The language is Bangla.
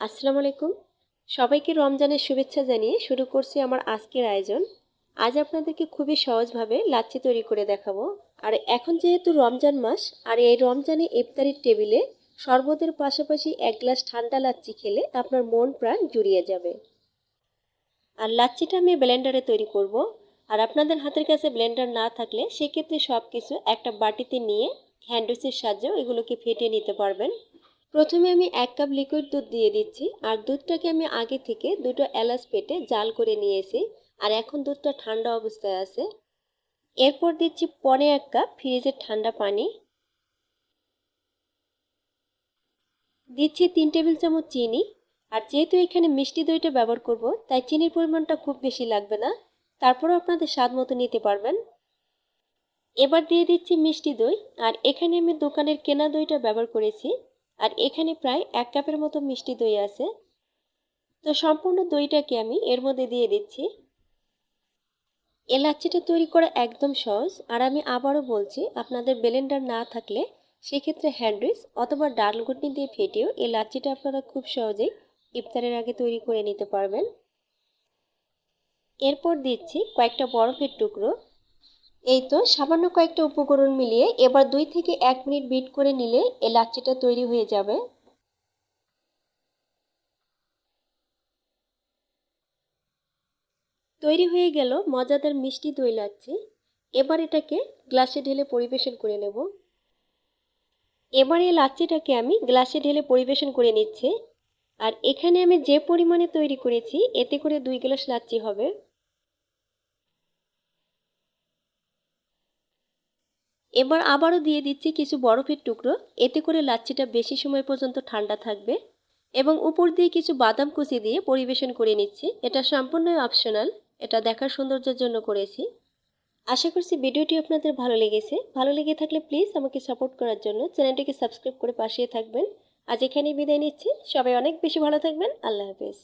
আসসালামু আলাইকুম। সবাইকে রমজানের শুভেচ্ছা জানিয়ে শুরু করছি আমার আজকের আয়োজন। আজ আপনাদেরকে খুবই সহজভাবে লাচ্ছি তৈরি করে দেখাবো। আর এখন যেহেতু রমজান মাস, আর এই রমজানে ইফতারির টেবিলে শরবতের পাশাপাশি এক গ্লাস ঠান্ডা লাচ্ছি খেলে আপনার মন প্রাণ জুড়িয়ে যাবে। আর লাচ্ছিটা আমি ব্লেন্ডারে তৈরি করব। আর আপনাদের হাতের কাছে ব্লেন্ডার না থাকলে সেক্ষেত্রে সব কিছু একটা বাটিতে নিয়ে হ্যান্ড উইচের সাহায্যে এগুলোকে ফেটিয়ে নিতে পারবেন। প্রথমে আমি 1 কাপ লিকুইড দুধ দিয়ে দিচ্ছি। আর দুধটাকে আমি আগে থেকে দুটো এলাচ পেটে জাল করে নিয়েছি। আর এখন দুধটা ঠান্ডা অবস্থায় আছে। এরপর দিচ্ছি 1.25 কাপ ফ্রিজের ঠান্ডা পানি। দিচ্ছি 3 টেবিল চামচ চিনি। আর যেহেতু এখানে মিষ্টি দইটা ব্যবহার করব, তাই চিনির পরিমাণটা খুব বেশি লাগবে না। তারপরও আপনাদের স্বাদ মতো নিতে পারবেন। এবার দিয়ে দিচ্ছি মিষ্টি দই। আর এখানে আমি দোকানের কেনা দইটা ব্যবহার করেছি। আর এখানে প্রায় 1 কাপের মতো মিষ্টি দই আছে। তো সম্পূর্ণ দইটাকে আমি এর মধ্যে দিয়ে দিচ্ছি। এই লাচ্ছিটা তৈরি করা একদম সহজ। আর আমি আবারও বলছি, আপনাদের ব্লেন্ডার না থাকলে সেক্ষেত্রে হ্যান্ড উইচ অথবা ডাল ঘুটনি দিয়ে ফেটিয়েও এই লাচ্ছিটা আপনারা খুব সহজেই ইফতারের আগে তৈরি করে নিতে পারবেন। এরপর দিচ্ছি কয়েকটা বরফের টুকরো। এই তো সামান্য কয়েকটা উপকরণ মিলিয়ে এবার 2 থেকে 1 মিনিট বিট করে নিলে এই লাচ্ছিটা তৈরি হয়ে যাবে। তৈরি হয়ে গেল মজাদার মিষ্টি দই লাচ্ছি। এবার এটাকে গ্লাসে ঢেলে পরিবেশন করে নেব। এবার এই লাচ্ছিটাকে আমি গ্লাসে ঢেলে পরিবেশন করে নিচ্ছি। আর এখানে আমি যে পরিমাণে তৈরি করেছি এতে করে 2 গ্লাস লাচ্ছি হবে। এবার আবারও দিয়ে দিচ্ছি কিছু বরফের টুকরো। এতে করে লাচ্ছিটা বেশি সময় পর্যন্ত ঠান্ডা থাকবে। এবং উপর দিয়ে কিছু বাদাম কুচি দিয়ে পরিবেশন করে নিচ্ছি। এটা সম্পূর্ণই অপশনাল, এটা দেখার সৌন্দর্যের জন্য করেছি। আশা করছি ভিডিওটি আপনাদের ভালো লেগেছে। ভালো লেগে থাকলে প্লিজ আমাকে সাপোর্ট করার জন্য চ্যানেলটিকে সাবস্ক্রাইব করে পাশে থাকবেন। আজ এখানেই বিদায় নিচ্ছি। সবাই অনেক বেশি ভালো থাকবেন। আল্লাহ হাফেজ।